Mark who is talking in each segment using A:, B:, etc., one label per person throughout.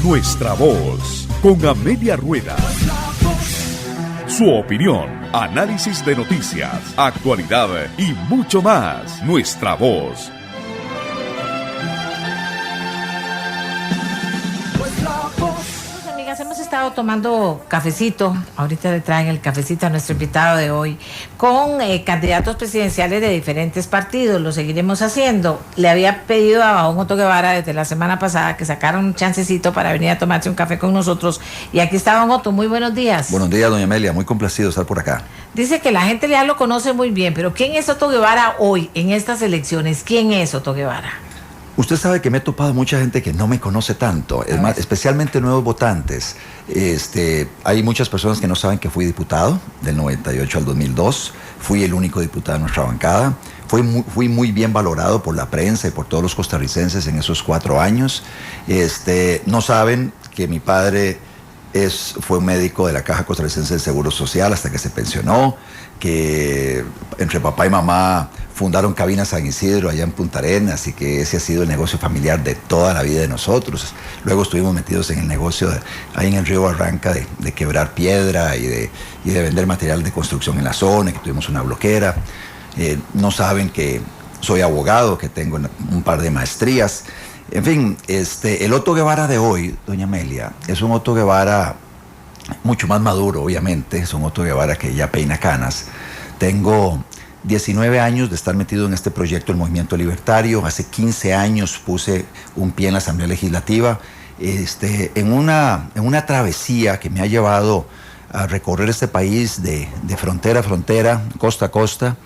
A: Nuestra Voz, con Amelia Rueda. Su opinión, análisis de noticias, actualidad y mucho más. Nuestra Voz.
B: Hemos estado tomando cafecito, ahorita le traen el cafecito a nuestro invitado de hoy, con candidatos presidenciales de diferentes partidos, lo seguiremos haciendo. Le había pedido a don Otto Guevara desde la semana pasada que sacara un chancecito para venir a tomarse un café con nosotros, y aquí está don Otto. Muy buenos días.
C: Buenos días, doña Amelia, muy complacido de estar por acá.
B: Dice que la gente ya lo conoce muy bien, pero ¿quién es Otto Guevara hoy en estas elecciones? ¿Quién es Otto Guevara?
C: Usted sabe que me he topado mucha gente que no me conoce tanto, es más, especialmente nuevos votantes. Hay muchas personas que no saben que fui diputado del 98 al 2002, fui el único diputado de nuestra bancada, fui muy bien valorado por la prensa y por todos los costarricenses en esos 4 años. No saben que mi padre fue un médico de la Caja Costarricense del Seguro Social hasta que se pensionó, que entre papá y mamá fundaron Cabina San Isidro allá en Punta Arenas, y que ese ha sido el negocio familiar de toda la vida de nosotros. Luego estuvimos metidos en el negocio ahí en el río Barranca de quebrar piedra y de vender material de construcción en la zona, que tuvimos una bloquera. No saben que soy abogado, que tengo un par de maestrías. En fin, el Otto Guevara de hoy, doña Amelia, es un Otto Guevara mucho más maduro, obviamente. Es un Otto Guevara que ya peina canas. Tengo 19 años de estar metido en este proyecto del Movimiento Libertario. Hace 15 años puse un pie en la Asamblea Legislativa, en una travesía que me ha llevado a recorrer este país de frontera a frontera, costa a costa,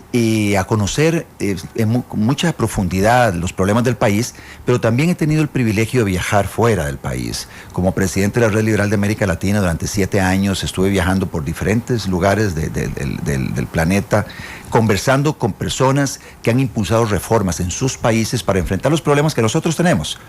C: y a conocer con mucha profundidad los problemas del país, pero también he tenido el privilegio de viajar fuera del país. Como presidente de la Red Liberal de América Latina durante 7 años estuve viajando por diferentes lugares del planeta, conversando con personas que han impulsado reformas en sus países para enfrentar los problemas que nosotros tenemos.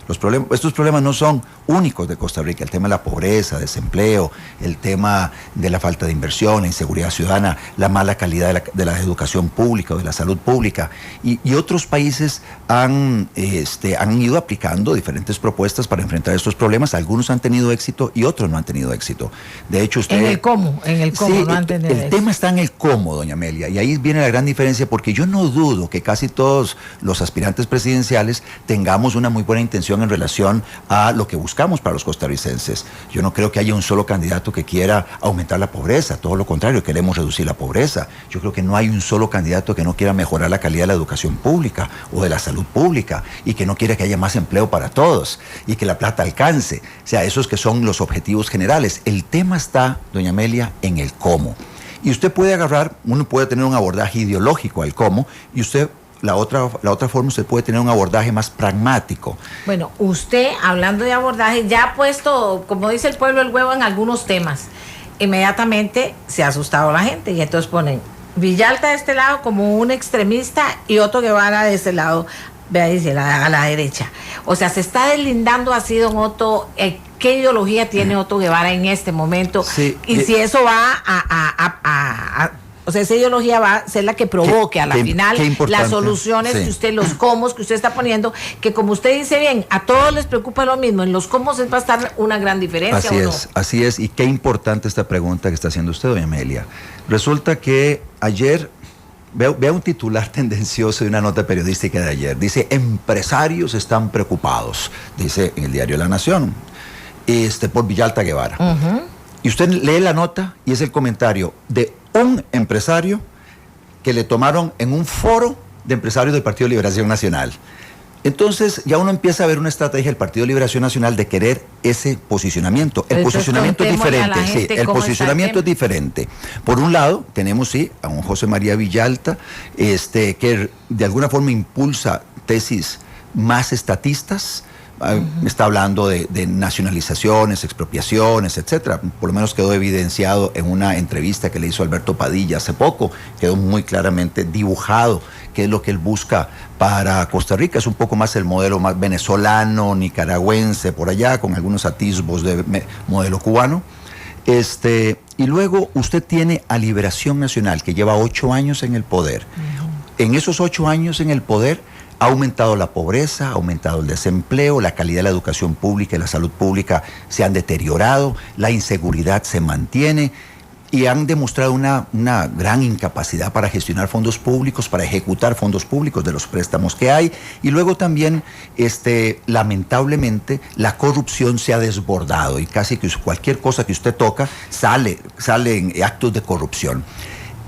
C: Estos problemas no son únicos de Costa Rica: el tema de la pobreza, desempleo, el tema de la falta de inversión, la inseguridad ciudadana, la mala calidad de la educación pública o de la salud pública. Y otros países han ido aplicando diferentes propuestas para enfrentar estos problemas. Algunos han tenido éxito y otros no han tenido éxito. De hecho, usted...
B: En el cómo sí, no han tenido
C: el tema está en el cómo, doña Amelia, y ahí viene la gran diferencia, porque yo no dudo que casi todos los aspirantes presidenciales tengamos una muy buena intención en relación a lo que buscamos para los costarricenses. Yo no creo que haya un solo candidato que quiera aumentar la pobreza, todo lo contrario, queremos reducir la pobreza. Yo creo que no hay un solo candidato que no quiera mejorar la calidad de la educación pública o de la salud pública, y que no quiera que haya más empleo para todos y que la plata alcance. O sea, esos que son los objetivos generales. El tema está, doña Amelia, en el cómo. Y usted puede uno puede tener un abordaje ideológico al cómo, y usted, la otra forma, usted puede tener un abordaje más pragmático.
B: Bueno, usted, hablando de abordaje, ya ha puesto, como dice el pueblo, el huevo en algunos temas. Inmediatamente se ha asustado la gente, y entonces ponen Villalta de este lado como un extremista y Otto Guevara de ese lado, vea, dice, a la derecha. O sea, se está deslindando así, don Otto, ¿qué ideología tiene Otto Guevara en este momento? Sí, y si eso va o sea, esa ideología va a ser la que provoque a la final las soluciones que usted, los cómo que usted está poniendo, que como usted dice bien, a todos les preocupa lo mismo. En los cómo va a estar una gran diferencia.
C: Así es, y qué importante esta pregunta que está haciendo usted, doña Amelia. Resulta que ayer, vea un titular tendencioso de una nota periodística de ayer. Dice: empresarios están preocupados, dice en el diario La Nación, por Villalta Guevara. Y usted lee la nota y es el comentario de un empresario que le tomaron en un foro de empresarios del Partido de Liberación Nacional. Entonces ya uno empieza a ver una estrategia del Partido de Liberación Nacional de querer ese posicionamiento. El posicionamiento es diferente, sí, el posicionamiento es diferente. Por un lado, tenemos a un José María Villalta, que de alguna forma impulsa tesis más estatistas. Está hablando de nacionalizaciones, expropiaciones, etcétera. Por lo menos quedó evidenciado en una entrevista que le hizo Alberto Padilla hace poco. Quedó muy claramente dibujado qué es lo que él busca para Costa Rica. Es un poco más el modelo más venezolano, nicaragüense, por allá, con algunos atisbos de modelo cubano. Y luego usted tiene a Liberación Nacional, que lleva 8 años en el poder. En esos 8 años en el poder Ha aumentado la pobreza, ha aumentado el desempleo, la calidad de la educación pública y la salud pública se han deteriorado, la inseguridad se mantiene y han demostrado una gran incapacidad para gestionar fondos públicos, para ejecutar fondos públicos de los préstamos que hay. Y luego también, lamentablemente, la corrupción se ha desbordado y casi que cualquier cosa que usted toca sale en actos de corrupción.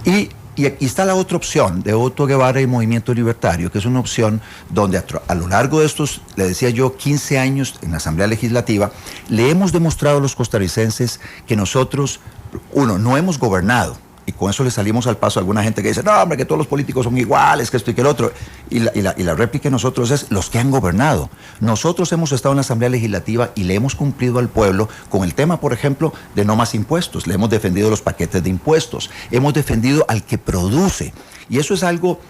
C: Y aquí está la otra opción de Otto Guevara y Movimiento Libertario, que es una opción donde a lo largo de estos, le decía yo, 15 años en la Asamblea Legislativa, le hemos demostrado a los costarricenses que nosotros, no hemos gobernado. Y con eso le salimos al paso a alguna gente que dice, no, hombre, que todos los políticos son iguales, que esto y que el otro. Y la réplica de nosotros es los que han gobernado. Nosotros hemos estado en la Asamblea Legislativa y le hemos cumplido al pueblo con el tema, por ejemplo, de no más impuestos. Le hemos defendido los paquetes de impuestos. Hemos defendido al que produce. Y eso es algo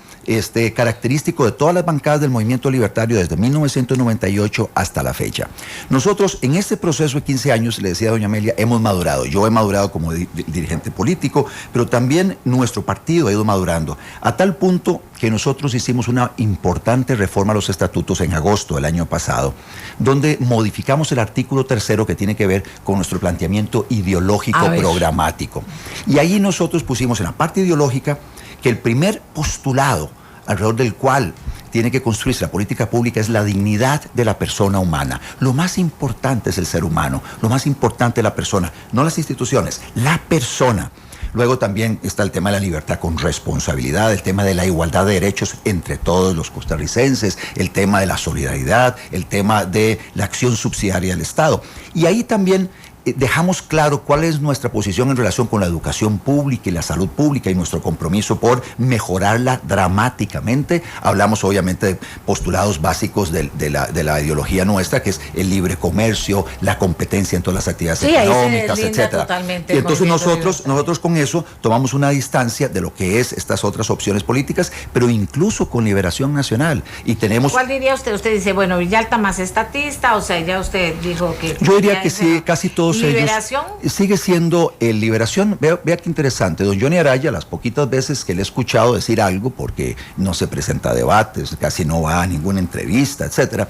C: característico de todas las bancadas del movimiento libertario desde 1998 hasta la fecha. Nosotros en este proceso de 15 años, le decía a doña Amelia, hemos madurado. Yo he madurado como dirigente político, pero también nuestro partido ha ido madurando, a tal punto que nosotros hicimos una importante reforma a los estatutos en agosto del año pasado, donde modificamos el artículo 3º que tiene que ver con nuestro planteamiento ideológico programático. Y ahí nosotros pusimos en la parte ideológica que el primer postulado alrededor del cual tiene que construirse la política pública es la dignidad de la persona humana. Lo más importante es el ser humano, lo más importante es la persona, no las instituciones, la persona. Luego también está el tema de la libertad con responsabilidad, el tema de la igualdad de derechos entre todos los costarricenses, el tema de la solidaridad, el tema de la acción subsidiaria del Estado. Y ahí también dejamos claro cuál es nuestra posición en relación con la educación pública y la salud pública y nuestro compromiso por mejorarla dramáticamente. Hablamos obviamente de postulados básicos de la ideología nuestra, que es el libre comercio, la competencia en todas las actividades económicas, etcétera. Y entonces nosotros con eso tomamos una distancia de lo que es estas otras opciones políticas, pero incluso con Liberación Nacional. Y tenemos...
B: ¿Cuál diría usted? Usted dice, bueno, Villalta más estatista, o sea, ya usted dijo que...
C: Yo diría que sí, casi todos
B: ¿Liberación?
C: Ellos sigue siendo Liberación. Vea qué interesante. Don Johnny Araya, las poquitas veces que le he escuchado decir algo, porque no se presenta a debates, casi no va a ninguna entrevista, etcétera,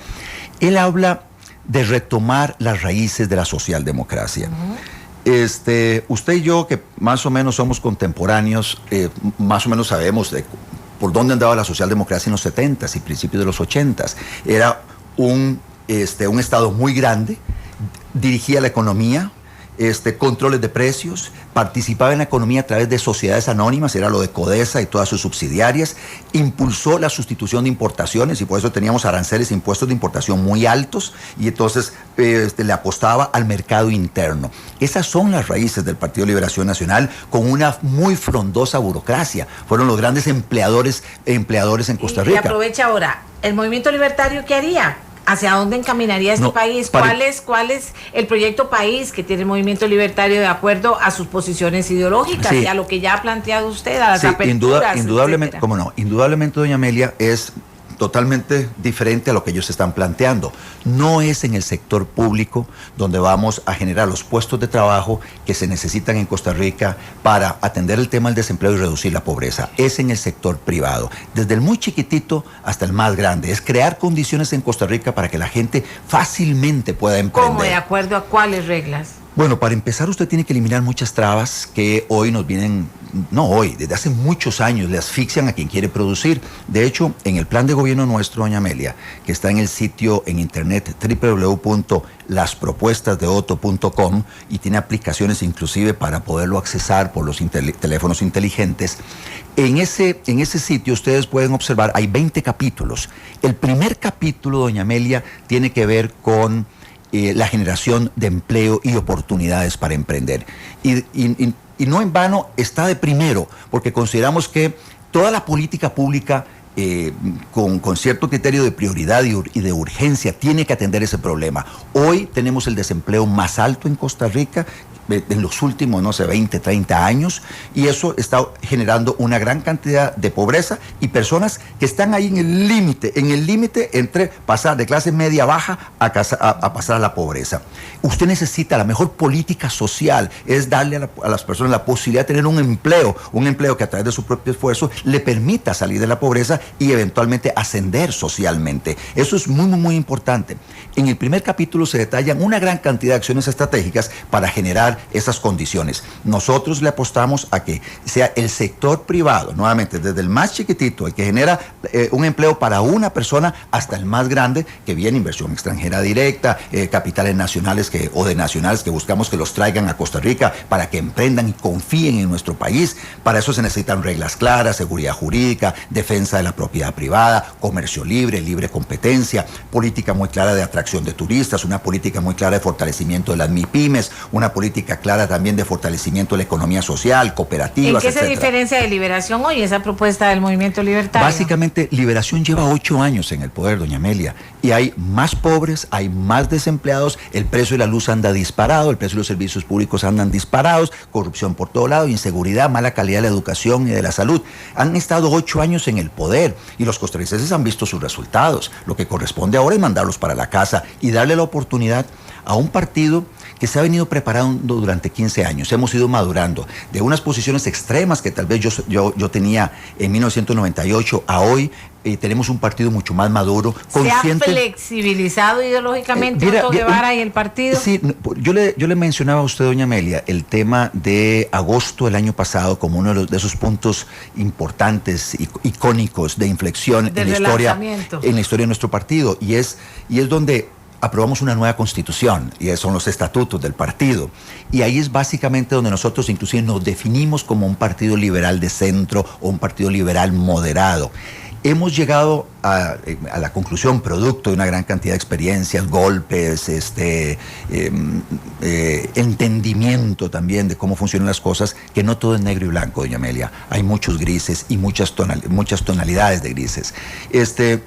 C: él habla de retomar las raíces de la socialdemocracia. Usted y yo, que más o menos somos contemporáneos, más o menos sabemos por dónde andaba la socialdemocracia en los 70s y principios de los 80s. Era un Estado muy grande, dirigía la economía, controles de precios, participaba en la economía a través de sociedades anónimas, era lo de Codesa y todas sus subsidiarias, impulsó la sustitución de importaciones y por eso teníamos aranceles e impuestos de importación muy altos y entonces le apostaba al mercado interno. Esas son las raíces del Partido Liberación Nacional, con una muy frondosa burocracia. Fueron los grandes empleadores en Costa Rica.
B: Y aprovecha ahora, ¿el movimiento libertario qué haría? ¿Hacia dónde encaminaría este país? ¿Cuál es el proyecto país que tiene el movimiento libertario de acuerdo a sus posiciones ideológicas y a lo que ya ha planteado usted, a las aperturas?
C: Indudablemente, cómo no, indudablemente, doña Amelia, es totalmente diferente a lo que ellos están planteando. No es en el sector público donde vamos a generar los puestos de trabajo que se necesitan en Costa Rica para atender el tema del desempleo y reducir la pobreza. Es en el sector privado, desde el muy chiquitito hasta el más grande. Es crear condiciones en Costa Rica para que la gente fácilmente pueda emprender.
B: ¿Cómo? ¿De acuerdo a cuáles reglas?
C: Bueno, para empezar usted tiene que eliminar muchas trabas que hoy nos vienen, no hoy, desde hace muchos años le asfixian a quien quiere producir. De hecho, en el plan de gobierno nuestro, doña Amelia, que está en el sitio en internet www.laspropuestasdeotto.com y tiene aplicaciones inclusive para poderlo accesar por los teléfonos inteligentes, en ese sitio ustedes pueden observar, hay 20 capítulos. El primer capítulo, doña Amelia, tiene que ver con la generación de empleo y oportunidades para emprender. Y no en vano está de primero, porque consideramos que toda la política pública con cierto criterio de prioridad y de urgencia tiene que atender ese problema. Hoy tenemos el desempleo más alto en Costa Rica en los últimos, no sé, 20, 30 años, y eso está generando una gran cantidad de pobreza y personas que están ahí en el límite entre pasar de clase media baja a pasar a la pobreza. Usted necesita la mejor política social, es darle a las personas la posibilidad de tener un empleo que a través de su propio esfuerzo le permita salir de la pobreza y eventualmente ascender socialmente. Eso es muy, muy, muy importante. En el primer capítulo se detallan una gran cantidad de acciones estratégicas para generar esas condiciones. Nosotros le apostamos a que sea el sector privado, nuevamente, desde el más chiquitito, el que genera un empleo para una persona, hasta el más grande, que viene inversión extranjera directa, capitales nacionales o de nacionales que buscamos que los traigan a Costa Rica para que emprendan y confíen en nuestro país. Para eso se necesitan reglas claras, seguridad jurídica, defensa de la propiedad privada, comercio libre, libre competencia, política muy clara de atracción de turistas, una política muy clara de fortalecimiento de las MIPYMES, una política clara también de fortalecimiento de la economía social, cooperativas,
B: ¿En qué se diferencia de Liberación hoy, esa propuesta del movimiento libertario?
C: Básicamente, Liberación lleva 8 años en el poder, doña Amelia, y hay más pobres, hay más desempleados, el precio de la luz anda disparado, el precio de los servicios públicos andan disparados, corrupción por todo lado, inseguridad, mala calidad de la educación y de la salud. Han estado 8 años en el poder y los costarricenses han visto sus resultados. Lo que corresponde ahora es mandarlos para la casa y darle la oportunidad a un partido que se ha venido preparando durante 15 años. Hemos ido madurando de unas posiciones extremas que tal vez yo tenía en 1998 a hoy. Tenemos un partido mucho más maduro, consciente.
B: ¿Se ha flexibilizado ideológicamente Otto Guevara y el partido?
C: Sí, yo le mencionaba a usted, doña Amelia, el tema de agosto del año pasado como uno de esos puntos importantes, icónicos de inflexión en la historia de nuestro partido, y es donde aprobamos una nueva constitución, y son los estatutos del partido, y ahí es básicamente donde nosotros inclusive nos definimos como un partido liberal de centro o un partido liberal moderado. Hemos llegado a la conclusión, producto de una gran cantidad de experiencias, golpes, entendimiento también de cómo funcionan las cosas, que no todo es negro y blanco, doña Amelia. Hay muchos grises y muchas tonalidades de grises.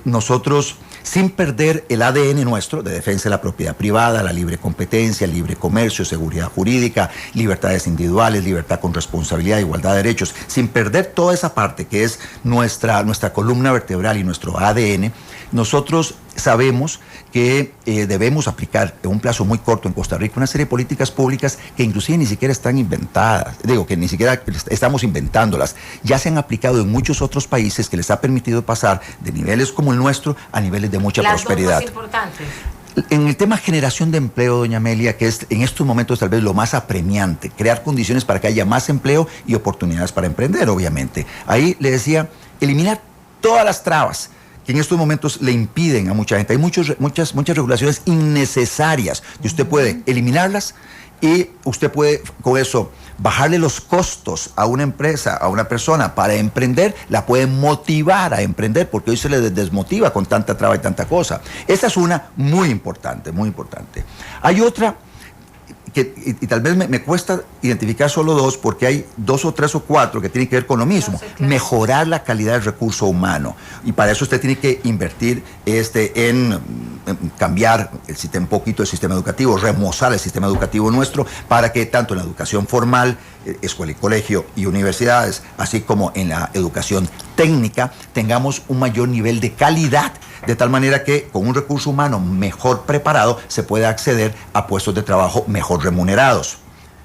C: Nosotros, sin perder el ADN nuestro de defensa de la propiedad privada, la libre competencia, el libre comercio, seguridad jurídica, libertades individuales, libertad con responsabilidad, igualdad de derechos, sin perder toda esa parte que es nuestra columna vertebral y nuestro ADN, nosotros sabemos que debemos aplicar en un plazo muy corto en Costa Rica una serie de políticas públicas que inclusive ni siquiera están inventadas, que ni siquiera estamos inventándolas, ya se han aplicado en muchos otros países que les ha permitido pasar de niveles como el nuestro a niveles de mucha prosperidad.
B: Las dos más importantes.
C: En el tema generación de empleo, doña Amelia, que es en estos momentos tal vez lo más apremiante, crear condiciones para que haya más empleo y oportunidades para emprender, obviamente. Ahí le decía, eliminar todas las trabas que en estos momentos le impiden a mucha gente. Hay muchas regulaciones innecesarias que usted puede eliminarlas y usted puede con eso bajarle los costos a una empresa, a una persona para emprender, la puede motivar a emprender, porque hoy se le desmotiva con tanta traba y tanta cosa. Esa es una muy importante, muy importante. Hay otra y tal vez me cuesta identificar solo dos, porque hay 2 o 3 o 4 que tienen que ver con lo mismo. Mejorar la calidad del recurso humano. Y para eso usted tiene que invertir en cambiar un poquito el sistema educativo, remozar el sistema educativo nuestro, para que tanto en la educación formal, escuela y colegio y universidades, así como en la educación técnica, tengamos un mayor nivel de calidad, de tal manera que con un recurso humano mejor preparado se pueda acceder a puestos de trabajo mejor remunerados.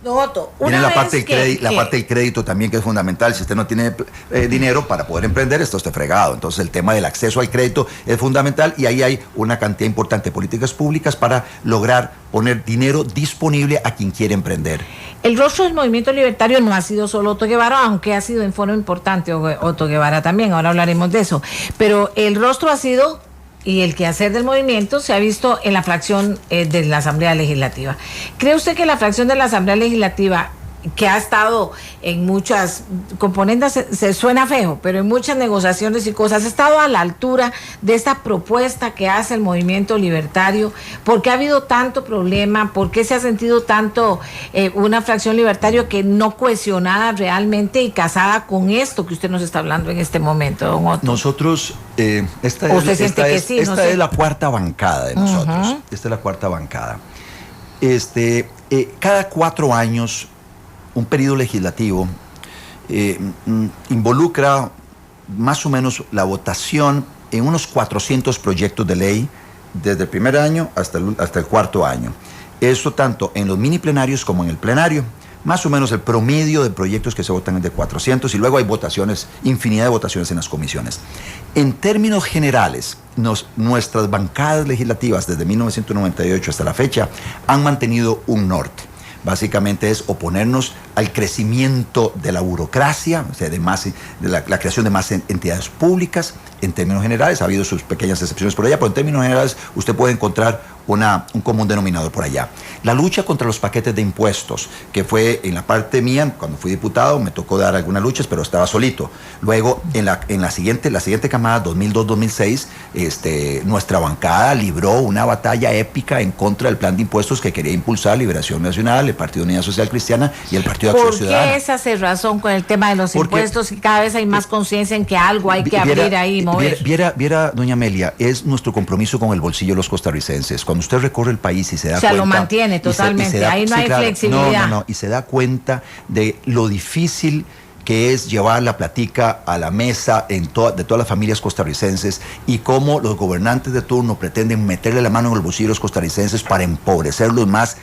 B: Otto,
C: viene la parte del crédito también, que es fundamental. Si usted no tiene dinero para poder emprender, está usted fregado. Entonces el tema del acceso al crédito es fundamental, y ahí hay una cantidad importante de políticas públicas para lograr poner dinero disponible a quien quiere emprender.
B: El rostro del movimiento libertario no ha sido solo Otto Guevara, aunque ha sido en forma importante Otto Guevara también, ahora hablaremos de eso, pero el rostro ha sido, y el quehacer del movimiento se ha visto en la fracción de la Asamblea Legislativa. ¿Cree usted que la fracción de la Asamblea Legislativa, que ha estado en muchas componentes, se suena feo, pero en muchas negociaciones y cosas, ha estado a la altura de esta propuesta que hace el movimiento libertario? ¿Por qué ha habido tanto problema? ¿Por qué se ha sentido tanto una fracción libertaria que no cohesionada realmente y casada con esto que usted nos está hablando en este momento, don Otto?
C: Esta es la cuarta bancada de nosotros. Esta es la cuarta bancada. Cada 4 años, un periodo legislativo involucra más o menos la votación en unos 400 proyectos de ley desde el primer año hasta el 4º año. Eso tanto en los mini plenarios como en el plenario. Más o menos el promedio de proyectos que se votan es de 400 y luego hay votaciones, infinidad de votaciones en las comisiones. En términos generales, nuestras bancadas legislativas desde 1998 hasta la fecha han mantenido un norte. Básicamente es oponernos al crecimiento de la burocracia, o sea, de la creación de más entidades públicas. En términos generales, ha habido sus pequeñas excepciones por allá, pero en términos generales usted puede encontrar un común denominador por allá. La lucha contra los paquetes de impuestos, que fue en la parte mía, cuando fui diputado, me tocó dar algunas luchas, pero estaba solito. Luego, en la siguiente camada, 2002-2006, nuestra bancada libró una batalla épica en contra del plan de impuestos que quería impulsar Liberación Nacional, el Partido Unidad Social Cristiana y el Partido de Acción Ciudadana.
B: ¿Por qué esa cerrazón con el tema de los impuestos y cada vez hay más conciencia en que algo hay que abrir ahí y mover?
C: Viera, doña Amelia, es nuestro compromiso con el bolsillo de los costarricenses. Cuando usted recorre el país y se da cuenta...
B: lo mantiene totalmente, ahí no hay flexibilidad.
C: No, y se da cuenta de lo difícil que es llevar la platica a la mesa de todas las familias costarricenses y cómo los gobernantes de turno pretenden meterle la mano en el bolsillo de los costarricenses para empobrecerlos más.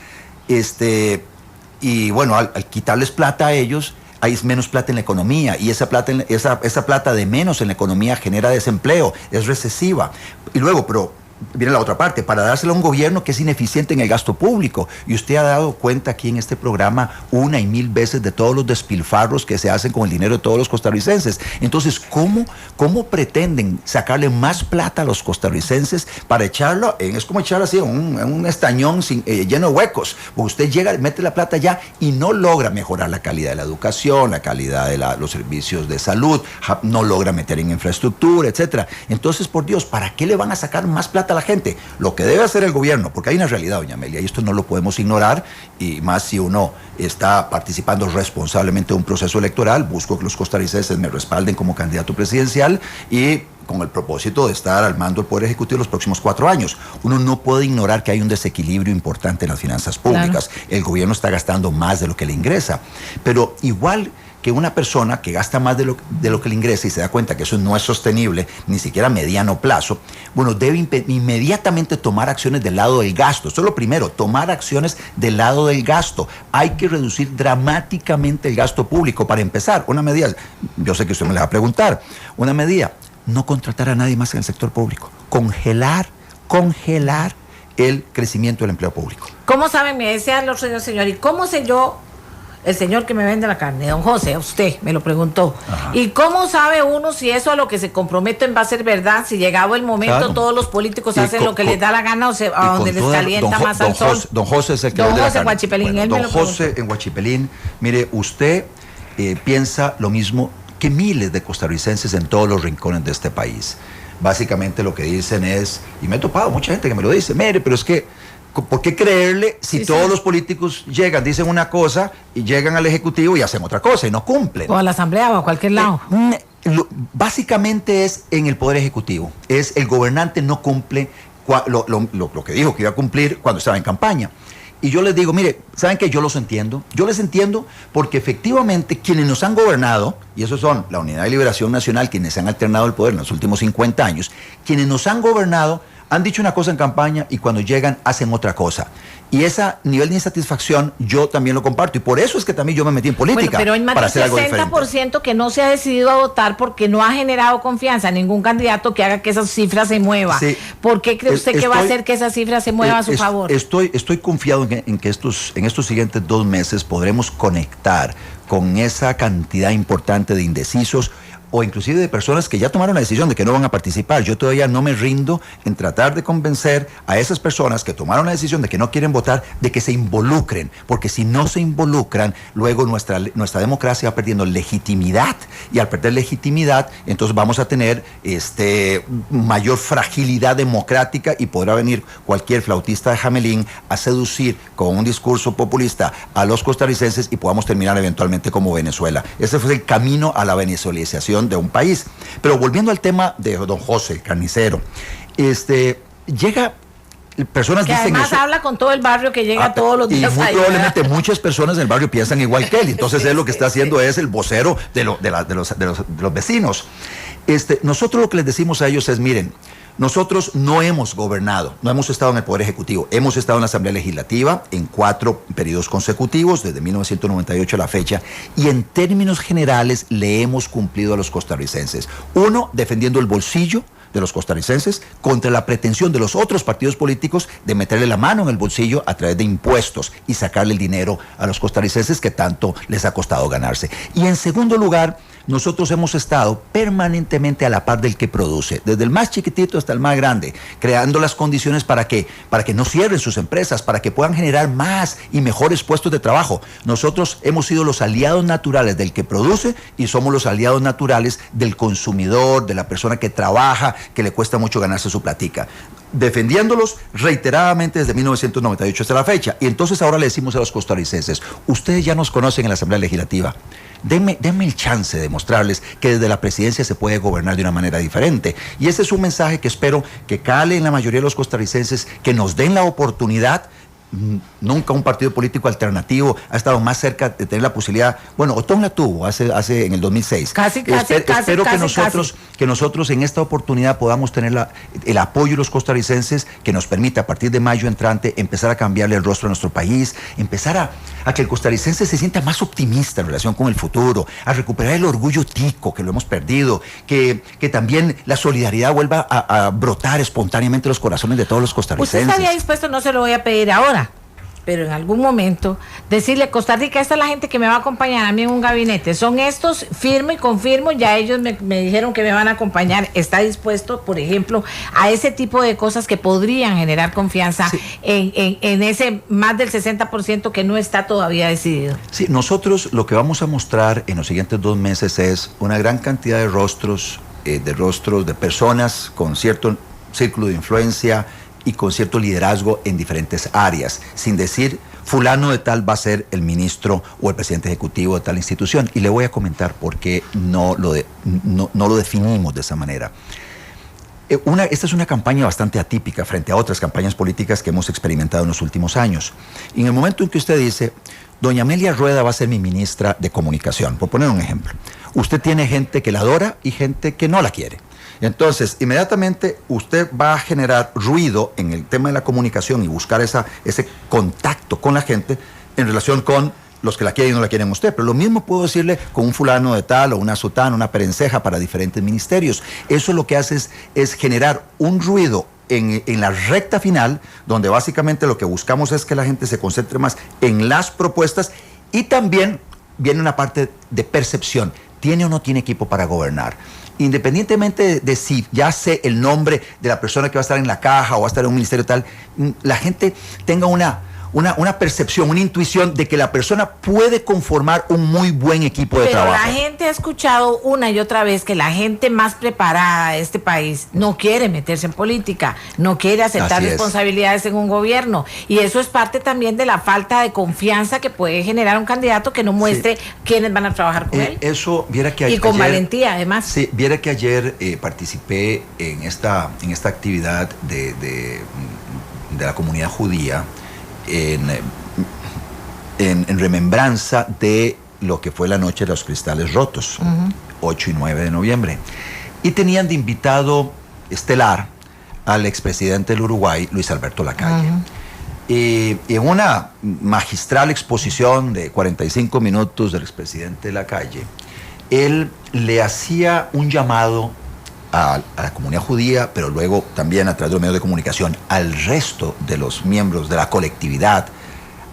C: Y bueno, al quitarles plata a ellos, hay menos plata en la economía y esa plata de menos en la economía genera desempleo, es recesiva. Y luego, pero viene la otra parte, para dárselo a un gobierno que es ineficiente en el gasto público. Y usted ha dado cuenta aquí en este programa 1 y 1000 veces de todos los despilfarros que se hacen con el dinero de todos los costarricenses. Entonces, ¿cómo pretenden sacarle más plata a los costarricenses para echarlo? Es como echar así un estañón lleno de huecos. Porque usted llega, mete la plata allá y no logra mejorar la calidad de la educación, la calidad de los servicios de salud, no logra meter en infraestructura, etcétera. Entonces, por Dios, ¿para qué le van a sacar más plata a la gente? Lo que debe hacer el gobierno, porque hay una realidad, doña Amelia, y esto no lo podemos ignorar, y más si uno está participando responsablemente de un proceso electoral. Busco que los costarricenses me respalden como candidato presidencial y con el propósito de estar al mando del Poder Ejecutivo los próximos 4 años. Uno no puede ignorar que hay un desequilibrio importante en las finanzas públicas. Claro. El gobierno está gastando más de lo que le ingresa, pero igual que una persona que gasta más de lo que le ingresa y se da cuenta que eso no es sostenible, ni siquiera a mediano plazo, bueno, debe inmediatamente tomar acciones del lado del gasto. Eso es lo primero, tomar acciones del lado del gasto. Hay que reducir dramáticamente el gasto público. Para empezar, una medida, yo sé que usted me la va a preguntar, una medida, no contratar a nadie más en el sector público, congelar el crecimiento del empleo público.
B: ¿Cómo saben? Me decía el otro señor, ¿y cómo sé yo? El señor que me vende la carne, don José, usted me lo preguntó. Ajá. ¿Y cómo sabe uno si eso a lo que se comprometen va a ser verdad? Si llegado el momento, claro, todos los políticos hacen lo que les da la gana o a donde les calienta más al sol.
C: Don José es el que
B: vende la carne. Huachipelín,
C: bueno, don José en Huachipelín, mire, usted piensa lo mismo que miles de costarricenses en todos los rincones de este país. Básicamente lo que dicen es, y me he topado mucha gente que me lo dice, mire, pero es que ¿por qué creerle si todos los políticos llegan, dicen una cosa y llegan al Ejecutivo y hacen otra cosa y no cumplen?
B: O a la Asamblea o a cualquier lado.
C: Básicamente es en el Poder Ejecutivo. Es el gobernante no cumple lo que dijo que iba a cumplir cuando estaba en campaña. Y yo les digo, mire, ¿saben qué? Yo los entiendo. Yo les entiendo porque efectivamente quienes nos han gobernado, y esos son la Unidad de Liberación Nacional, quienes han alternado el poder en los últimos 50 años, quienes nos han gobernado han dicho una cosa en campaña y cuando llegan hacen otra cosa. Y ese nivel de insatisfacción yo también lo comparto. Y por eso es que también yo me metí en política.
B: Bueno, pero hay más del 60% que no se ha decidido a votar porque no ha generado confianza en ningún candidato que haga que esa cifra se mueva. Sí. ¿Por qué cree usted que va a hacer que esa cifra se mueva a su favor?
C: Estoy confiado en que en estos siguientes 2 meses podremos conectar con esa cantidad importante de indecisos o inclusive de personas que ya tomaron la decisión de que no van a participar. Yo todavía no me rindo en tratar de convencer a esas personas que tomaron la decisión de que no quieren votar, de que se involucren, porque si no se involucran, luego nuestra democracia va perdiendo legitimidad, y al perder legitimidad, entonces vamos a tener mayor fragilidad democrática y podrá venir cualquier flautista de Jamelín a seducir con un discurso populista a los costarricenses y podamos terminar eventualmente como Venezuela. Ese fue el camino a la venezuelización de un país. Pero volviendo al tema de don José, el carnicero, llega personas
B: que
C: dicen
B: además
C: eso.
B: habla con todo el barrio que llega todos los días.
C: Y muy
B: ahí,
C: probablemente muchas personas en el barrio piensan igual que él. Entonces él lo que está haciendo es el vocero de los vecinos. Nosotros lo que les decimos a ellos es, miren, nosotros no hemos gobernado, no hemos estado en el Poder Ejecutivo, hemos estado en la Asamblea Legislativa en 4 periodos consecutivos, desde 1998 a la fecha, y en términos generales le hemos cumplido a los costarricenses. Uno, defendiendo el bolsillo de los costarricenses contra la pretensión de los otros partidos políticos de meterle la mano en el bolsillo a través de impuestos y sacarle el dinero a los costarricenses que tanto les ha costado ganarse. Y en segundo lugar, nosotros hemos estado permanentemente a la par del que produce, desde el más chiquitito hasta el más grande, creando las condiciones para que no cierren sus empresas, para que puedan generar más y mejores puestos de trabajo. Nosotros hemos sido los aliados naturales del que produce y somos los aliados naturales del consumidor, de la persona que trabaja, que le cuesta mucho ganarse su platica, defendiéndolos reiteradamente desde 1998 hasta la fecha. Y entonces ahora le decimos a los costarricenses, ustedes ya nos conocen en la Asamblea Legislativa, denme el chance de mostrarles que desde la presidencia se puede gobernar de una manera diferente. Y ese es un mensaje que espero que cale en la mayoría de los costarricenses, que nos den la oportunidad. Nunca un partido político alternativo ha estado más cerca de tener la posibilidad. Bueno, Otón la tuvo hace en el 2006. Espero que nosotros en esta oportunidad podamos tener el apoyo de los costarricenses, que nos permita a partir de mayo entrante empezar a cambiarle el rostro a nuestro país, empezar a que el costarricense se sienta más optimista en relación con el futuro, a recuperar el orgullo tico que lo hemos perdido, que también la solidaridad vuelva a brotar espontáneamente en los corazones de todos los costarricenses.
B: ¿Usted estaría dispuesto? No se lo voy a pedir ahora, pero en algún momento decirle, Costa Rica, esta es la gente que me va a acompañar a mí en un gabinete, son estos, firmo y confirmo, ya ellos me dijeron que me van a acompañar, está dispuesto, por ejemplo, a ese tipo de cosas que podrían generar confianza, sí, en ese más del 60% que no está todavía decidido?
C: Sí, nosotros lo que vamos a mostrar en los siguientes 2 meses es una gran cantidad de rostros de personas con cierto círculo de influencia y con cierto liderazgo en diferentes áreas, sin decir fulano de tal va a ser el ministro o el presidente ejecutivo de tal institución. Y le voy a comentar por qué no lo definimos de esa manera. Esta es una campaña bastante atípica frente a otras campañas políticas que hemos experimentado en los últimos años. Y en el momento en que usted dice, doña Amelia Rueda va a ser mi ministra de Comunicación, por poner un ejemplo, usted tiene gente que la adora y gente que no la quiere. Entonces, inmediatamente usted va a generar ruido en el tema de la comunicación y buscar ese contacto con la gente en relación con los que la quieren y no la quieren usted. Pero lo mismo puedo decirle con un fulano de tal o una sutana, una perenceja para diferentes ministerios. Eso lo que hace es generar un ruido en la recta final, donde básicamente lo que buscamos es que la gente se concentre más en las propuestas, y también viene una parte de percepción. ¿Tiene o no tiene equipo para gobernar? Independientemente de si ya sé el nombre de la persona que va a estar en la caja o va a estar en un ministerio tal, la gente tenga una percepción, una intuición de que la persona puede conformar un muy buen equipo de trabajo.
B: Pero la gente ha escuchado una y otra vez que la gente más preparada de este país no quiere meterse en política, no quiere aceptar responsabilidades en un gobierno, y eso es parte también de la falta de confianza que puede generar un candidato que no muestre quiénes van a trabajar con él.
C: Eso, viera que
B: y con valentía, además.
C: Sí, viera que ayer participé en esta actividad de la comunidad judía, en remembranza de lo que fue la noche de los cristales rotos, 8 y 9 de noviembre. Y tenían de invitado estelar al expresidente del Uruguay, Luis Alberto Lacalle. Y en una magistral exposición de 45 minutos del expresidente Lacalle, él le hacía un llamado a la comunidad judía, pero luego también a través de los medios de comunicación, al resto de los miembros de la colectividad,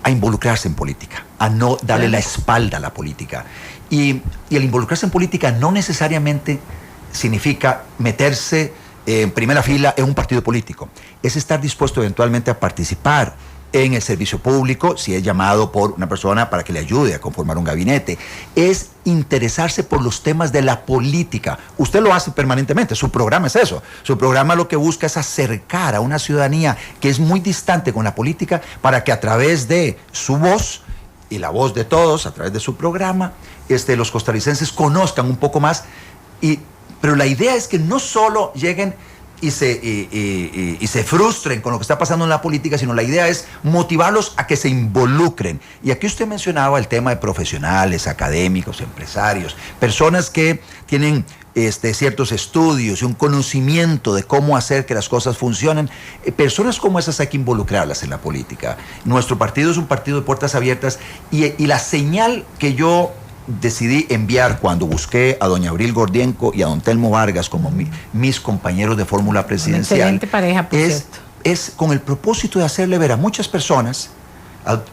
C: a involucrarse en política, a no darle la espalda a la política. Y el involucrarse en política no necesariamente significa meterse en primera fila en un partido político. Es estar dispuesto eventualmente a participar en el servicio público, si es llamado por una persona para que le ayude a conformar un gabinete. Es interesarse por los temas de la política. Usted lo hace permanentemente, su programa es eso. Su programa lo que busca es acercar a una ciudadanía que es muy distante con la política, para que a través de su voz y la voz de todos, a través de su programa, los costarricenses conozcan un poco más. Pero la idea es que no solo lleguen y se frustren con lo que está pasando en la política, sino la idea es motivarlos a que se involucren. Y aquí usted mencionaba el tema de profesionales, académicos, empresarios, personas que tienen ciertos estudios y un conocimiento de cómo hacer que las cosas funcionen. Personas como esas hay que involucrarlas en la política. Nuestro partido es un partido de puertas abiertas y la señal que yo decidí enviar cuando busqué a doña Abril Gordienco y a don Telmo Vargas como mis compañeros de fórmula presidencial.
B: Excelente pareja, por cierto.
C: Es con el propósito de hacerle ver a muchas personas.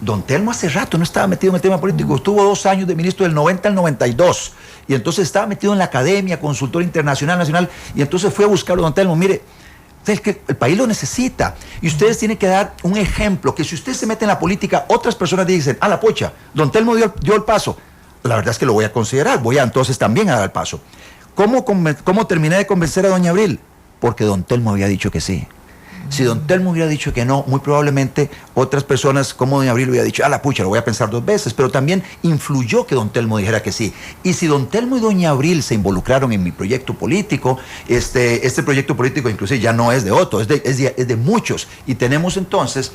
C: Don Telmo hace rato no estaba metido en el tema político, estuvo 2 años de ministro del 90 al 92 y entonces estaba metido en la academia, consultor internacional, nacional, y entonces fue a buscarlo. Don Telmo, mire, es que el país lo necesita y ustedes tienen que dar un ejemplo, que si usted se mete en la política, otras personas dicen, a la pocha, don Telmo dio el paso. La verdad es que lo voy a considerar, voy a entonces también a dar el paso. ¿Cómo terminé de convencer a doña Abril? Porque don Telmo había dicho que sí. Si don Telmo hubiera dicho que no, muy probablemente otras personas como doña Abril hubiera dicho, a la pucha, lo voy a pensar 2 veces, pero también influyó que don Telmo dijera que sí. Y si don Telmo y doña Abril se involucraron en mi proyecto político, este proyecto político inclusive ya no es de Otto, es de muchos. Y tenemos entonces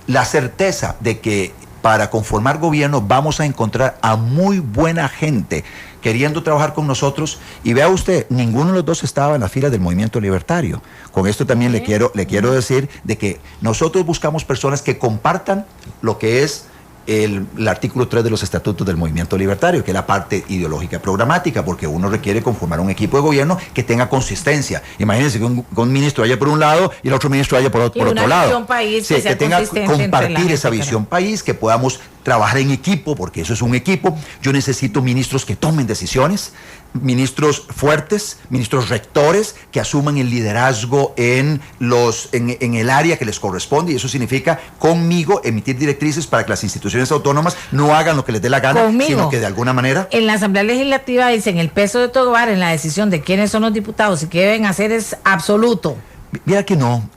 C: la certeza de que para conformar gobierno vamos a encontrar a muy buena gente queriendo trabajar con nosotros. Y vea usted, ninguno de los dos estaba en la fila del movimiento libertario. Con esto también le quiero decir de que nosotros buscamos personas que compartan lo que es el artículo 3 de los estatutos del movimiento libertario, que es la parte ideológica programática, porque uno requiere conformar un equipo de gobierno que tenga consistencia. Imagínense que un ministro vaya por un lado y el otro ministro vaya por otro lado.
B: Visión país,
C: sí, que tenga compartir esa visión país, que podamos trabajar en equipo, porque eso es un equipo. Yo necesito ministros que tomen decisiones, ministros fuertes, ministros rectores que asuman el liderazgo en el área que les corresponde, y eso significa conmigo emitir directrices para que las instituciones autónomas no hagan lo que les dé la gana, sino que de alguna manera...
B: En la Asamblea Legislativa dicen el peso de todo hogar en la decisión de quiénes son los diputados y qué deben hacer es absoluto.
C: Viera que no,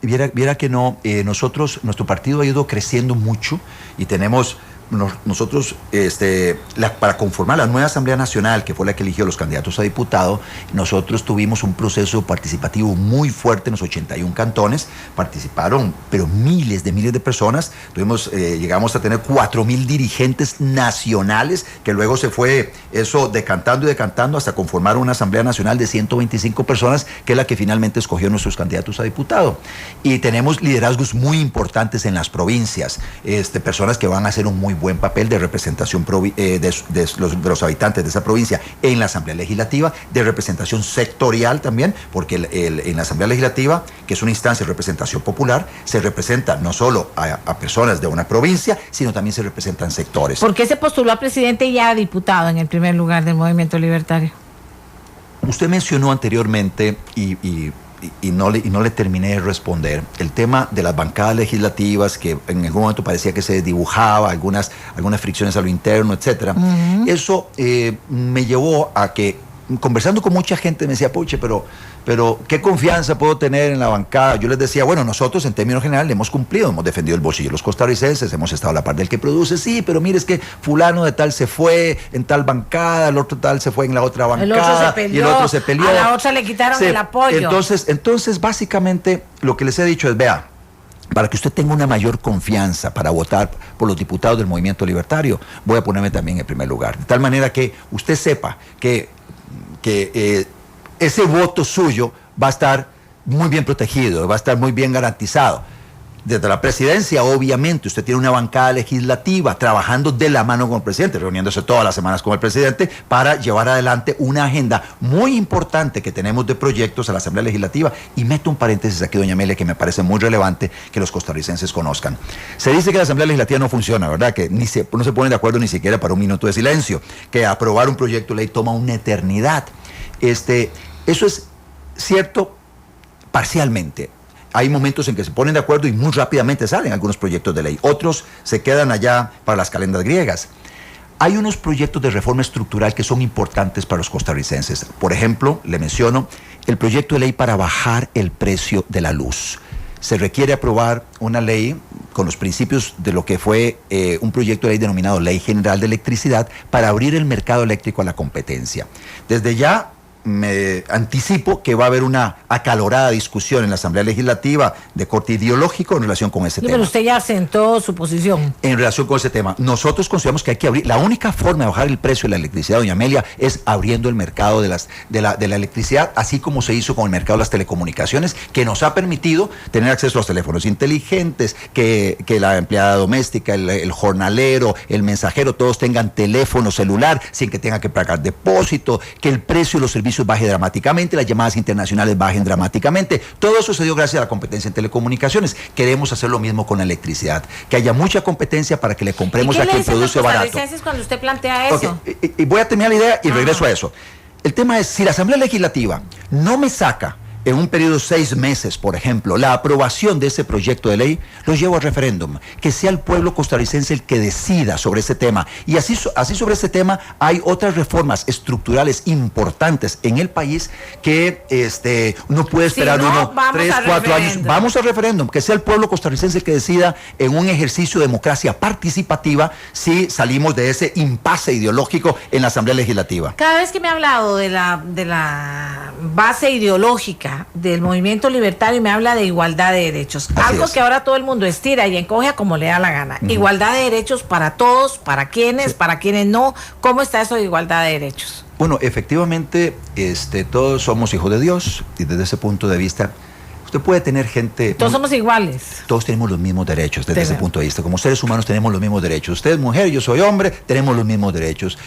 C: nuestro partido ha ido creciendo mucho y tenemos... Nosotros, para conformar la nueva Asamblea Nacional, que fue la que eligió los candidatos a diputado, nosotros tuvimos un proceso participativo muy fuerte en los 81 cantones. Participaron, pero miles de personas. Llegamos a tener 4,000 dirigentes nacionales, que luego se fue eso decantando y decantando hasta conformar una Asamblea Nacional de 125 personas, que es la que finalmente escogió nuestros candidatos a diputado. Y tenemos liderazgos muy importantes en las provincias, personas que van a hacer un muy buen papel de representación de los habitantes de esa provincia en la Asamblea Legislativa, de representación sectorial también, porque en la Asamblea Legislativa, que es una instancia de representación popular, se representa no solo a personas de una provincia, sino también se representan sectores.
B: ¿Por qué se postuló a presidente y ya a diputado en el primer lugar del movimiento libertario?
C: Usted mencionó anteriormente y no le terminé de responder el tema de las bancadas legislativas, que en algún momento parecía que se dibujaba algunas fricciones a lo interno, etcétera. Eso me llevó a que, conversando con mucha gente, me decía, puche, pero ¿qué confianza puedo tener en la bancada? Yo les decía, bueno, nosotros en términos generales hemos cumplido, hemos defendido el bolsillo de los costarricenses, hemos estado a la par del que produce, sí, pero mire, es que fulano de tal se fue en tal bancada, el otro tal se fue en la otra bancada, y el otro se peleó.
B: A la otra le quitaron el apoyo.
C: Entonces, básicamente, lo que les he dicho es, vea, para que usted tenga una mayor confianza para votar por los diputados del movimiento libertario, voy a ponerme también en primer lugar. De tal manera que usted sepa que ese voto suyo va a estar muy bien protegido, va a estar muy bien garantizado. Desde la presidencia, obviamente, usted tiene una bancada legislativa trabajando de la mano con el presidente, reuniéndose todas las semanas con el presidente para llevar adelante una agenda muy importante que tenemos de proyectos a la Asamblea Legislativa. Y meto un paréntesis aquí, doña Amelia, que me parece muy relevante que los costarricenses conozcan. Se dice que la Asamblea Legislativa no funciona, ¿verdad? Que no se ponen de acuerdo ni siquiera para un minuto de silencio, que aprobar un proyecto de ley toma una eternidad. Eso es cierto parcialmente. Hay momentos en que se ponen de acuerdo y muy rápidamente salen algunos proyectos de ley. Otros se quedan allá para las calendas griegas. Hay unos proyectos de reforma estructural que son importantes para los costarricenses. Por ejemplo, le menciono el proyecto de ley para bajar el precio de la luz. Se requiere aprobar una ley con los principios de lo que fue un proyecto de ley denominado Ley General de Electricidad para abrir el mercado eléctrico a la competencia. Desde ya me anticipo que va a haber una acalorada discusión en la Asamblea Legislativa de corte ideológico en relación con ese tema.
B: Pero usted ya asentó su posición.
C: En relación con ese tema, nosotros consideramos que hay que abrir, la única forma de bajar el precio de la electricidad, doña Amelia, es abriendo el mercado de la electricidad, así como se hizo con el mercado de las telecomunicaciones, que nos ha permitido tener acceso a los teléfonos inteligentes, que la empleada doméstica, el jornalero, el mensajero, todos tengan teléfono celular sin que tengan que pagar depósito, que el precio de los servicios baje dramáticamente, las llamadas internacionales bajen dramáticamente. Todo eso se dio gracias a la competencia en telecomunicaciones. Queremos hacer lo mismo con la electricidad, que haya mucha competencia para que le compremos a quien produce barato.
B: ¿Qué le dicen los cuando usted plantea eso?
C: Okay. Y voy a terminar la idea y regreso a eso. El tema es, si la Asamblea Legislativa no me saca en un periodo de 6 meses, por ejemplo, la aprobación de ese proyecto de ley, lo llevo a referéndum, que sea el pueblo costarricense el que decida sobre ese tema. Y así sobre ese tema hay otras reformas estructurales importantes en el país que no puede esperar 3, 4 años. Vamos al referéndum, que sea el pueblo costarricense el que decida en un ejercicio de democracia participativa si salimos de ese impasse ideológico en la Asamblea Legislativa.
B: Cada vez que me ha hablado de la base ideológica del movimiento libertario, me habla de igualdad de derechos, algo que ahora todo el mundo estira y encoge a como le da la gana. Igualdad de derechos para todos, para quienes, para quienes no. ¿Cómo está eso de igualdad de derechos?
C: Bueno, efectivamente, todos somos hijos de Dios y desde ese punto de vista usted puede tener gente...
B: Todos somos iguales.
C: Todos tenemos los mismos derechos desde ese punto de vista. Como seres humanos tenemos los mismos derechos. Usted es mujer, yo soy hombre, tenemos los mismos derechos.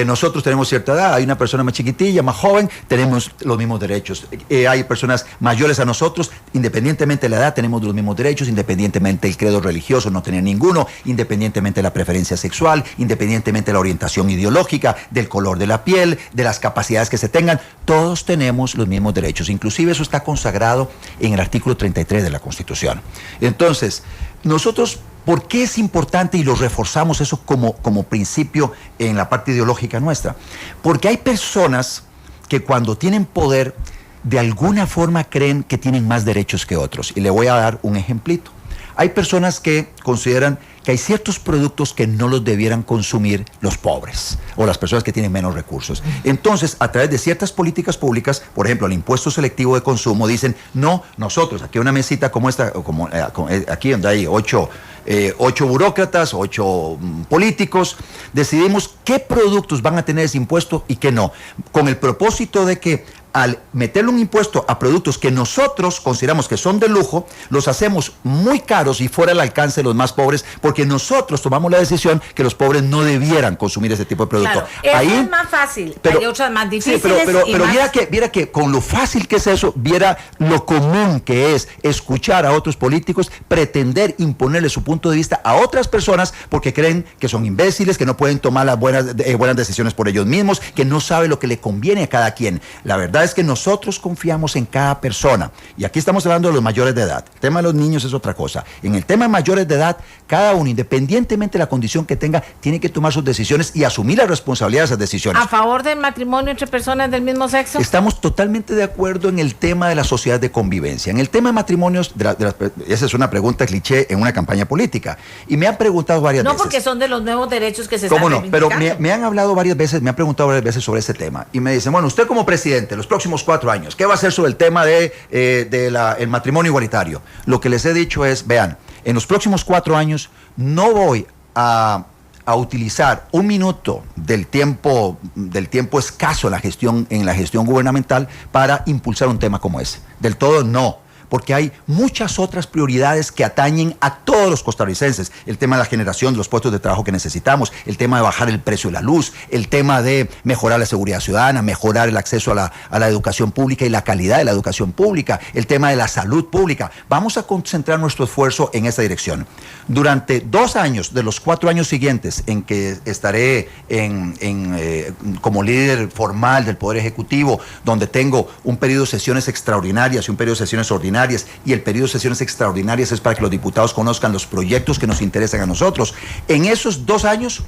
C: Nosotros tenemos cierta edad, hay una persona más chiquitilla, más joven, tenemos los mismos derechos. Hay personas mayores a nosotros, independientemente de la edad, tenemos los mismos derechos, independientemente del credo religioso, no tener ninguno, independientemente de la preferencia sexual, independientemente de la orientación ideológica, del color de la piel, de las capacidades que se tengan, todos tenemos los mismos derechos. Inclusive eso está consagrado en el artículo 33 de la Constitución. Entonces, nosotros, ¿por qué es importante y lo reforzamos eso como principio en la parte ideológica nuestra? Porque hay personas que cuando tienen poder, de alguna forma creen que tienen más derechos que otros. Y le voy a dar un ejemplito. Hay personas que consideran que hay ciertos productos que no los debieran consumir los pobres o las personas que tienen menos recursos. Entonces, a través de ciertas políticas públicas, por ejemplo, el impuesto selectivo de consumo, dicen, no, nosotros, aquí una mesita como esta, aquí donde hay 8 burócratas, 8 políticos, decidimos qué productos van a tener ese impuesto y qué no, con el propósito de que al meterle un impuesto a productos que nosotros consideramos que son de lujo, los hacemos muy caros y fuera del alcance de los más pobres, porque nosotros tomamos la decisión que los pobres no debieran consumir ese tipo de producto.
B: Claro, ahí es más fácil, hay otras más difíciles.
C: Sí, pero viera que con lo fácil que es eso, viera lo común que es escuchar a otros políticos, pretender imponerle su punto de vista a otras personas porque creen que son imbéciles, que no pueden tomar las buenas decisiones por ellos mismos, que no saben lo que le conviene a cada quien. La verdad es que nosotros confiamos en cada persona. Y aquí estamos hablando de los mayores de edad. El tema de los niños es otra cosa. En el tema de mayores de edad, cada uno, independientemente de la condición que tenga, tiene que tomar sus decisiones y asumir la responsabilidad de esas decisiones.
B: ¿A favor del matrimonio entre personas del mismo sexo?
C: Estamos totalmente de acuerdo en el tema de la sociedad de convivencia. En el tema de matrimonios, esa es una pregunta cliché en una campaña política. Y me han preguntado varias veces.
B: No, porque son de los nuevos derechos que se están
C: reivindicando. Pero me han hablado varias veces, me han preguntado varias veces sobre ese tema. Y me dicen, bueno, usted como presidente, los próximos 4 años, ¿qué va a hacer sobre el tema el matrimonio igualitario? Lo que les he dicho es, vean, en los próximos 4 años no voy a utilizar un minuto del tiempo escaso en la gestión gubernamental para impulsar un tema como ese. Del todo no. Porque hay muchas otras prioridades que atañen a todos los costarricenses. El tema de la generación de los puestos de trabajo que necesitamos, el tema de bajar el precio de la luz, el tema de mejorar la seguridad ciudadana, mejorar el acceso a la educación pública y la calidad de la educación pública, el tema de la salud pública. Vamos a concentrar nuestro esfuerzo en esa dirección. Durante 2 años de los 4 años siguientes en que estaré como líder formal del Poder Ejecutivo, donde tengo un periodo de sesiones extraordinarias y un periodo de sesiones ordinarias, y el periodo de sesiones extraordinarias es para que los diputados conozcan los proyectos que nos interesan a nosotros. En esos 2 años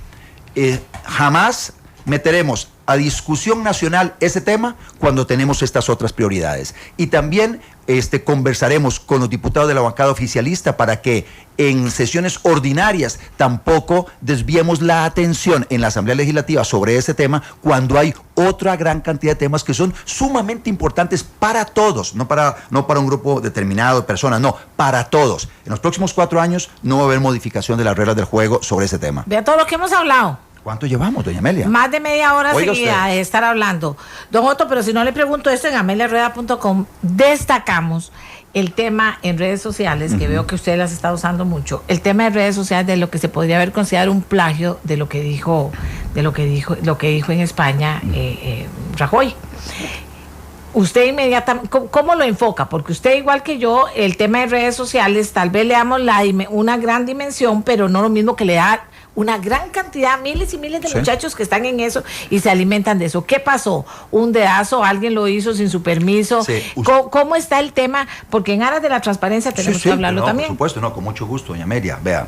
C: jamás meteremos a discusión nacional ese tema cuando tenemos estas otras prioridades. Y también conversaremos con los diputados de la bancada oficialista para que en sesiones ordinarias tampoco desviemos la atención en la Asamblea Legislativa sobre ese tema cuando hay otra gran cantidad de temas que son sumamente importantes para todos, no para un grupo determinado de personas, no, para todos. En los próximos 4 años no va a haber modificación de las reglas del juego sobre ese tema.
B: Vea todo lo que hemos hablado.
C: ¿Cuánto llevamos, doña Amelia?
B: Más de media hora
C: Oiga
B: seguida
C: usted.
B: de estar hablando. Don Otto, pero si no le pregunto esto, en ameliarueda.com destacamos el tema en redes sociales, que veo que usted las está usando mucho, el tema de redes sociales de lo que se podría haber considerado un plagio de lo que dijo en España Rajoy. Usted inmediatamente, ¿cómo lo enfoca? Porque usted, igual que yo, el tema de redes sociales, tal vez le damos una gran dimensión, pero no lo mismo que le da una gran cantidad, miles y miles de muchachos que están en eso y se alimentan de eso. ¿Qué pasó? ¿Un dedazo? ¿Alguien lo hizo sin su permiso?
C: Sí.
B: ¿Cómo está el tema? Porque en aras de la transparencia tenemos que hablarlo también.
C: Por supuesto, con mucho gusto, doña Amelia. Vea,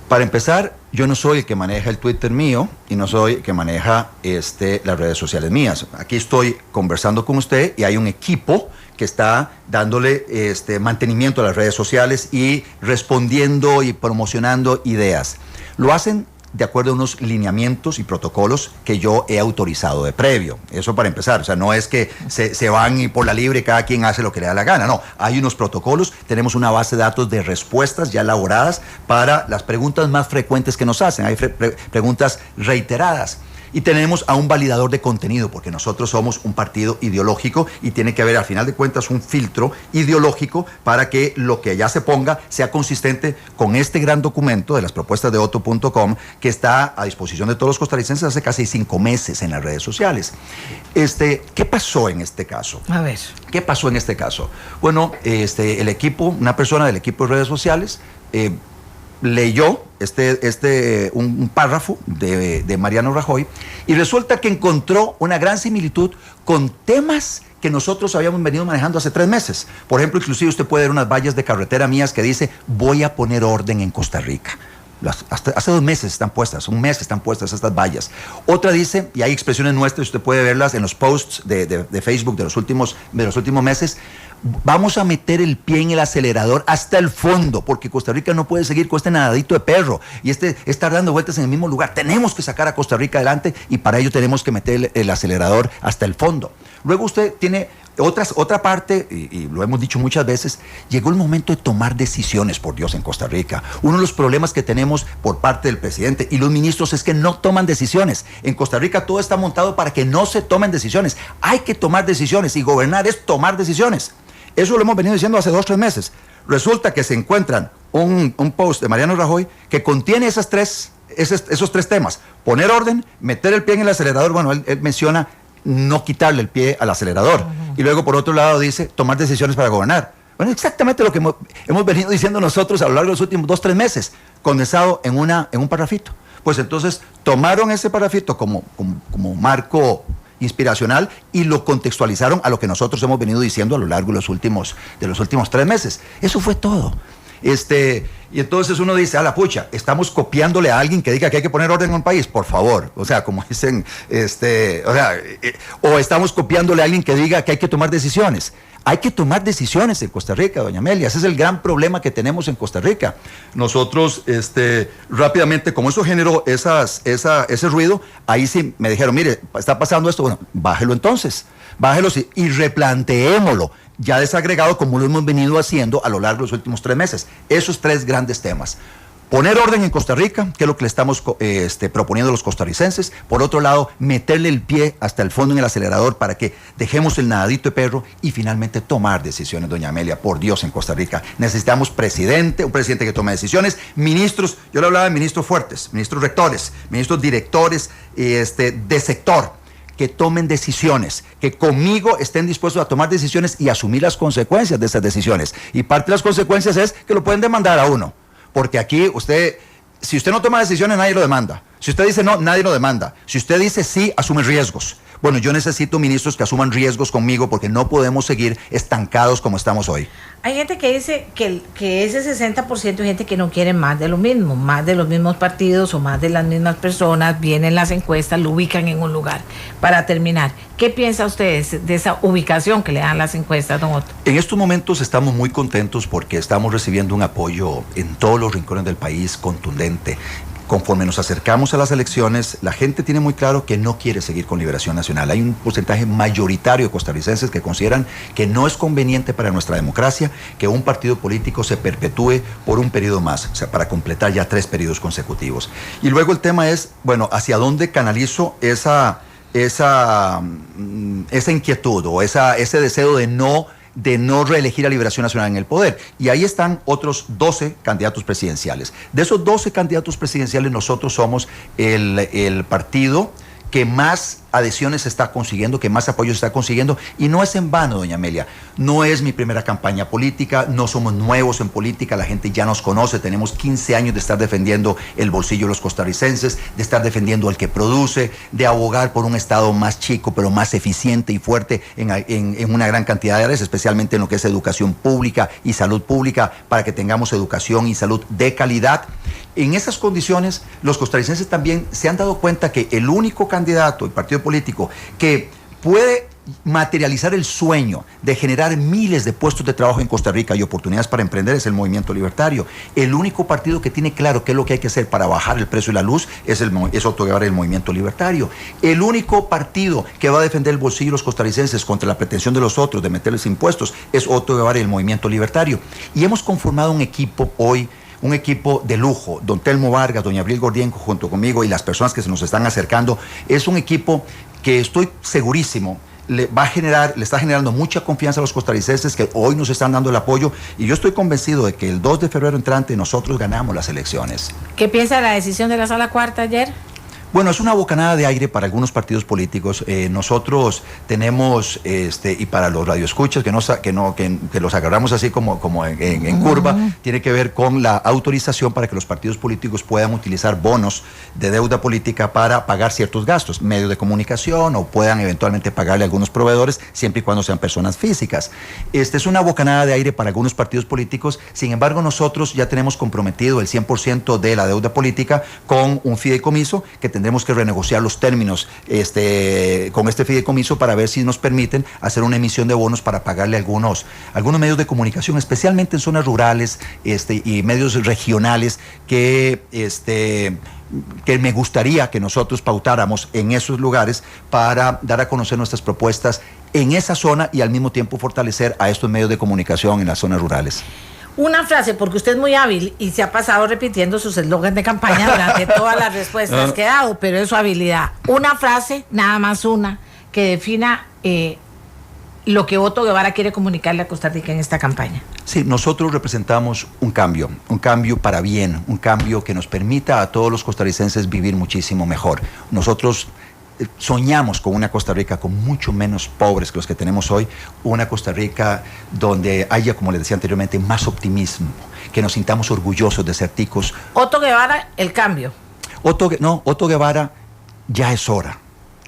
C: para empezar, yo no soy el que maneja el Twitter mío y no soy el que maneja las redes sociales mías. Aquí estoy conversando con usted y hay un equipo que está dándole mantenimiento a las redes sociales y respondiendo y promocionando ideas. Lo hacen de acuerdo a unos lineamientos y protocolos que yo he autorizado de previo. Eso para empezar. O sea, no es que se van y por la libre y cada quien hace lo que le da la gana. No, hay unos protocolos, tenemos una base de datos de respuestas ya elaboradas para las preguntas más frecuentes que nos hacen. Hay preguntas reiteradas. Y tenemos a un validador de contenido, porque nosotros somos un partido ideológico y tiene que haber, al final de cuentas, un filtro ideológico para que lo que allá se ponga sea consistente con este gran documento de las propuestas de Otto.com que está a disposición de todos los costarricenses hace casi 5 meses en las redes sociales. ¿Qué pasó en este caso?
B: A ver.
C: ¿Qué pasó en este caso? Bueno, el equipo, una persona del equipo de redes sociales, leyó un párrafo de Mariano Rajoy y resulta que encontró una gran similitud con temas que nosotros habíamos venido manejando hace 3 meses. Por ejemplo, inclusive usted puede ver unas vallas de carretera mías que dice: voy a poner orden en Costa Rica. Hace 2 meses están puestas, 1 mes están puestas estas vallas. Otra dice, y hay expresiones nuestras, usted puede verlas en los posts de Facebook de los últimos meses: vamos a meter el pie en el acelerador hasta el fondo, porque Costa Rica no puede seguir con este nadadito de perro y estar dando vueltas en el mismo lugar. Tenemos que sacar a Costa Rica adelante y para ello tenemos que meter el acelerador hasta el fondo. Luego usted tiene otra parte, y lo hemos dicho muchas veces: llegó el momento de tomar decisiones, por Dios, en Costa Rica. Uno de los problemas que tenemos por parte del presidente y los ministros es que no toman decisiones. En Costa Rica todo está montado para que no se tomen decisiones. Hay que tomar decisiones y gobernar es tomar decisiones. Eso lo hemos venido diciendo hace 2 o 3 meses. Resulta que se encuentran un post de Mariano Rajoy que contiene esos 3 temas: poner orden, meter el pie en el acelerador. Bueno, él menciona no quitarle el pie al acelerador. Y luego, por otro lado, dice tomar decisiones para gobernar. Bueno, exactamente lo que hemos venido diciendo nosotros a lo largo de los últimos 2 o 3 meses, condensado en un parrafito. Pues entonces tomaron ese parrafito como marco inspiracional y lo contextualizaron a lo que nosotros hemos venido diciendo a lo largo de los últimos 3 meses. Eso fue todo. Y entonces uno dice: a la pucha, estamos copiándole a alguien que diga que hay que poner orden en un país, por favor. O sea, como dicen, o estamos copiándole a alguien que diga que hay que tomar decisiones. Hay que tomar decisiones en Costa Rica, doña Amelia. Ese es el gran problema que tenemos en Costa Rica. Nosotros, rápidamente, como eso generó ese ruido, ahí sí me dijeron: mire, está pasando esto. Bueno, bájelo entonces. Bájelo y replanteémoslo, ya desagregado como lo hemos venido haciendo a lo largo de los últimos 3 meses. Esos 3 grandes temas: poner orden en Costa Rica, que es lo que le estamos proponiendo a los costarricenses. Por otro lado, meterle el pie hasta el fondo en el acelerador para que dejemos el nadadito de perro. Y finalmente, tomar decisiones, doña Amelia. Por Dios, en Costa Rica necesitamos un presidente que tome decisiones, ministros. Yo le hablaba de ministros fuertes, ministros rectores, ministros directores de sector, que tomen decisiones, que conmigo estén dispuestos a tomar decisiones y asumir las consecuencias de esas decisiones. Y parte de las consecuencias es que lo pueden demandar a uno. Porque aquí si usted no toma decisiones, nadie lo demanda. Si usted dice no, nadie lo demanda. Si usted dice sí, asume riesgos. Bueno, yo necesito ministros que asuman riesgos conmigo porque no podemos seguir estancados como estamos hoy.
B: Hay gente que dice que ese 60% de gente que no quiere más de lo mismo, más de los mismos partidos o más de las mismas personas, vienen las encuestas, lo ubican en un lugar. Para terminar, ¿qué piensa usted de esa ubicación que le dan las encuestas, don Otto?
C: En estos momentos estamos muy contentos porque estamos recibiendo un apoyo en todos los rincones del país contundente. Conforme nos acercamos a las elecciones, la gente tiene muy claro que no quiere seguir con Liberación Nacional. Hay un porcentaje mayoritario de costarricenses que consideran que no es conveniente para nuestra democracia que un partido político se perpetúe por un periodo más, o sea, para completar ya 3 periodos consecutivos. Y luego el tema es, bueno, ¿hacia dónde canalizo esa inquietud o ese deseo de no reelegir a Liberación Nacional en el poder? Y ahí están otros 12 candidatos presidenciales. De esos 12 candidatos presidenciales, nosotros somos el partido que más adhesiones está consiguiendo, que más apoyos está consiguiendo, y no es en vano, doña Amelia. No es mi primera campaña política, no somos nuevos en política, la gente ya nos conoce, tenemos 15 años de estar defendiendo el bolsillo de los costarricenses, de estar defendiendo al que produce, de abogar por un Estado más chico, pero más eficiente y fuerte en una gran cantidad de áreas, especialmente en lo que es educación pública y salud pública, para que tengamos educación y salud de calidad. En esas condiciones, los costarricenses también se han dado cuenta que el único candidato, el partido político, que puede materializar el sueño de generar miles de puestos de trabajo en Costa Rica y oportunidades para emprender es el Movimiento Libertario. El único partido que tiene claro qué es lo que hay que hacer para bajar el precio de la luz es Otto Guevara, el Movimiento Libertario. El único partido que va a defender el bolsillo de los costarricenses contra la pretensión de los otros de meterles impuestos es Otto Guevara y el Movimiento Libertario. Y hemos conformado un equipo hoy, un equipo de lujo. Don Telmo Vargas, doña Abril Gordienco junto conmigo y las personas que se nos están acercando. Es un equipo que estoy segurísimo le está generando mucha confianza a los costarricenses que hoy nos están dando el apoyo, y yo estoy convencido de que el 2 de febrero entrante nosotros ganamos las elecciones.
B: ¿Qué piensa de la decisión de la Sala Cuarta ayer?
C: Bueno, es una bocanada de aire para algunos partidos políticos. Nosotros tenemos, y para los radioescuchas, que los agarramos así como en curva, tiene que ver con la autorización para que los partidos políticos puedan utilizar bonos de deuda política para pagar ciertos gastos, medios de comunicación, o puedan eventualmente pagarle a algunos proveedores, siempre y cuando sean personas físicas. Es una bocanada de aire para algunos partidos políticos. Sin embargo, nosotros ya tenemos comprometido el 100% de la deuda política con un fideicomiso que tendremos que renegociar los términos con este fideicomiso para ver si nos permiten hacer una emisión de bonos para pagarle a algunos medios de comunicación, especialmente en zonas rurales y medios regionales que me gustaría que nosotros pautáramos en esos lugares para dar a conocer nuestras propuestas en esa zona y al mismo tiempo fortalecer a estos medios de comunicación en las zonas rurales.
B: Una frase, porque usted es muy hábil y se ha pasado repitiendo sus eslogans de campaña durante todas las respuestas que ha dado, pero es su habilidad. Una frase, nada más una, que defina lo que Otto Guevara quiere comunicarle a Costa Rica en esta campaña.
C: Sí, nosotros representamos un cambio para bien, un cambio que nos permita a todos los costarricenses vivir muchísimo mejor. Nosotros soñamos con una Costa Rica con mucho menos pobres que los que tenemos hoy, una Costa Rica donde haya, como les decía anteriormente, más optimismo, que nos sintamos orgullosos de ser ticos.
B: Otto Guevara, el cambio.
C: Otto Guevara, ya es hora.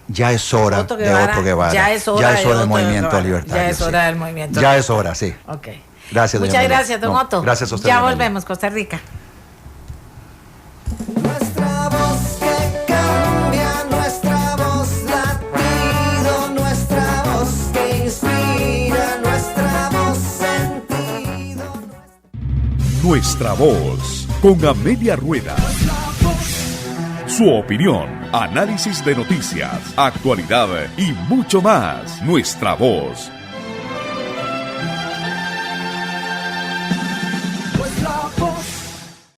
C: Ya es hora de Otto Guevara.
B: Ya es hora
C: del Movimiento Libertario.
B: Ya es hora del Movimiento.
C: Ya es hora, sí.
B: Ok.
C: Gracias,
B: muchas gracias, don Otto.
C: Gracias a usted.
B: Ya volvemos, Costa Rica.
D: Nuestra voz que cambia, nuestra voz latido, nuestra voz que inspira, nuestra voz sentido.
A: Nuestra voz, con Amelia Rueda. Su opinión, análisis de noticias, actualidad y mucho más. Nuestra voz.